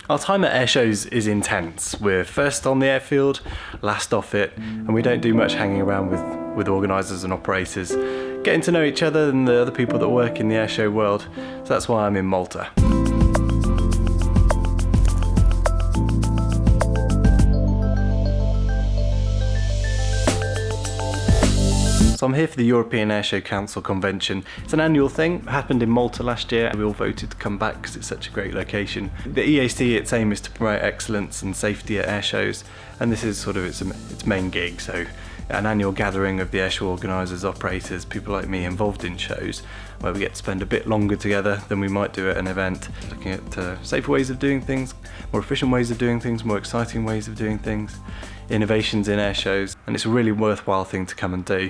Our time at air shows is intense. We're first on the airfield, last off it, and we don't do much hanging around with organisers and operators, getting to know each other and the other people that work in the airshow world. So that's why I'm in Malta. So I'm here for the European Airshow Council Convention. It's an annual thing, it happened in Malta last year. We all voted to come back because it's such a great location. The EAC, its aim is to promote excellence and safety at air shows, and this is sort of its main gig. So an annual gathering of the airshow organisers, operators, people like me involved in shows, where we get to spend a bit longer together than we might do at an event, looking at safer ways of doing things, more efficient ways of doing things, more exciting ways of doing things, innovations in air shows, and it's a really worthwhile thing to come and do.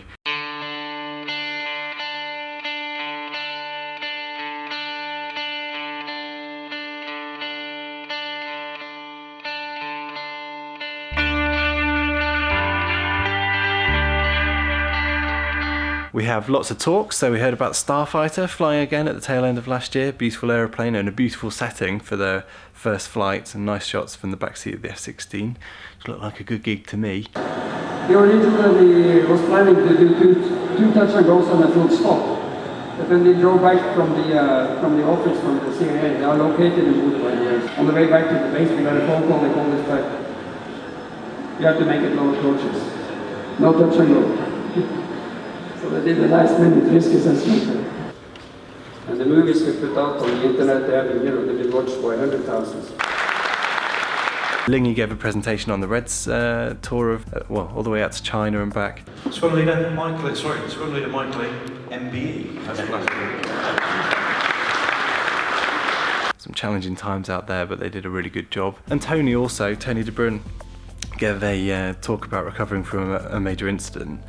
We have lots of talks, so we heard about the Starfighter flying again at the tail end of last year, beautiful aeroplane and a beautiful setting for the first flight and nice shots from the backseat of the F-16, which looked like a good gig to me. He originally was planning to do two touch and goes and a full stop, but when they drove back from the office from the CIA, they are located in Malta. On the way back to the base, we got a phone call, they called us back. You have to make it low approaches, no touch and go. So they did a nice minute risk assessment. And the movies we put out on the internet, they have been watched by 100,000. Lingy gave a presentation on the Reds tour of, all the way out to China and back. Squad leader Michael, MBE, that's Some challenging times out there, but they did a really good job. And Tony De Bruyn, gave a talk about recovering from a major incident.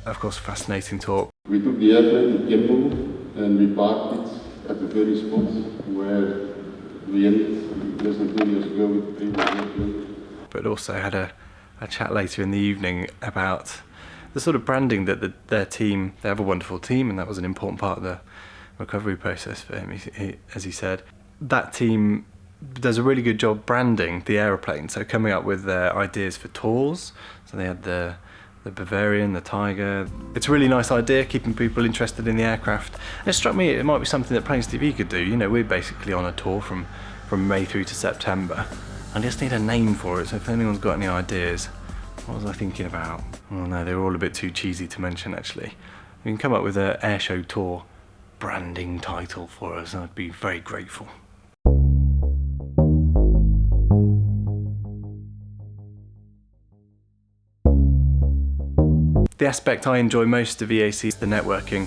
Of course, a fascinating talk. We took the airplane to Kimball and we parked it at the very spot where we ended less than 2 years ago with the previous airplane. But also had a chat later in the evening about the sort of branding that their team, they have a wonderful team, and that was an important part of the recovery process for him, as he said. That team does a really good job branding the aeroplane, so coming up with their ideas for tours. So they had the Bavarian, the Tiger. It's a really nice idea, keeping people interested in the aircraft. And it struck me it might be something that PlanesTV could do. You know, we're basically on a tour from May through to September. I just need a name for it, so if anyone's got any ideas. What was I thinking about? Oh no, they were all a bit too cheesy to mention actually. You can come up with an airshow tour branding title for us, I'd be very grateful. The aspect I enjoy most of EAC is the networking.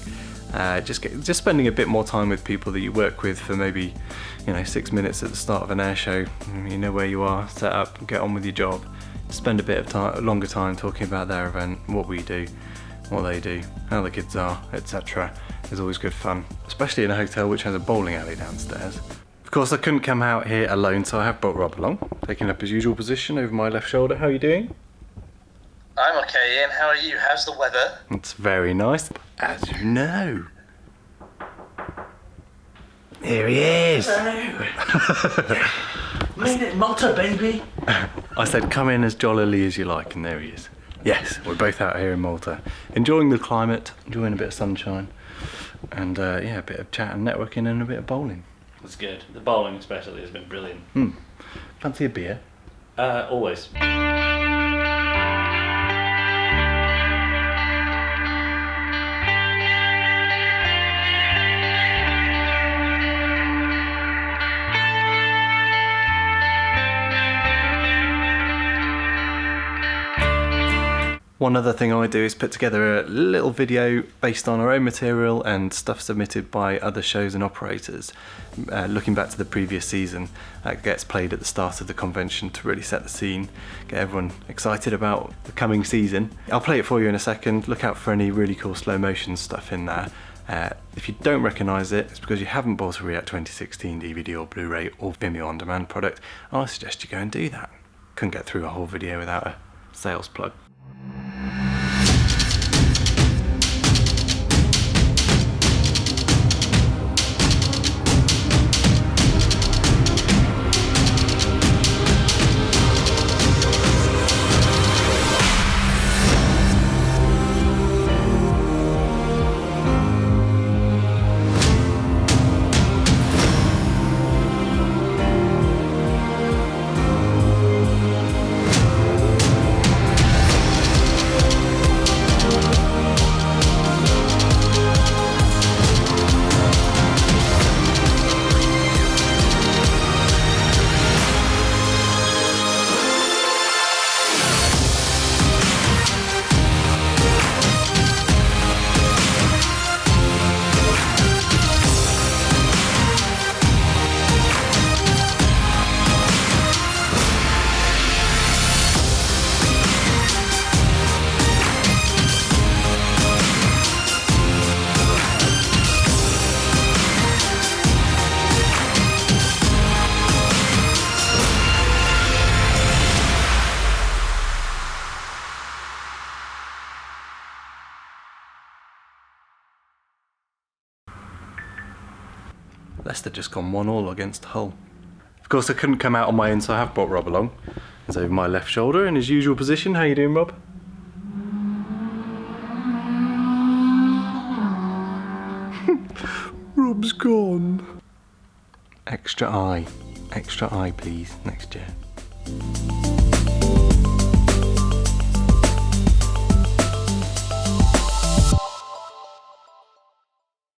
Just spending a bit more time with people that you work with for maybe 6 minutes at the start of an air show. You know where you are, set up, get on with your job. Spend a bit of time, longer time talking about their event, what we do, what they do, how the kids are, etc. is always good fun, especially in a hotel which has a bowling alley downstairs. Of course, I couldn't come out here alone, so I have brought Rob along, taking up his usual position over my left shoulder. How are you doing? I'm okay, Ian. How are you? How's the weather? It's very nice. As you know. Here he is. Hello. Made it Malta, baby. I said come in as jollily as you like, and there he is. Yes, we're both out here in Malta, enjoying the climate, enjoying a bit of sunshine, and a bit of chat and networking and a bit of bowling. It's good. The bowling especially has been brilliant. Fancy a beer? Always. One other thing I do is put together a little video based on our own material and stuff submitted by other shows and operators, looking back to the previous season. That gets played at the start of the convention to really set the scene, get everyone excited about the coming season. I'll play it for you in a second. Look out for any really cool slow motion stuff in there. If you don't recognise it, it's because you haven't bought a React 2016 DVD or Blu-ray or Vimeo On Demand product. I suggest you go and do that. Couldn't get through a whole video without a sales plug. Leicester just gone 1-1 against Hull. Of course, I couldn't come out on my own, so I have brought Rob along. He's over my left shoulder in his usual position. How you doing, Rob? Rob's gone. Extra eye, please, next year.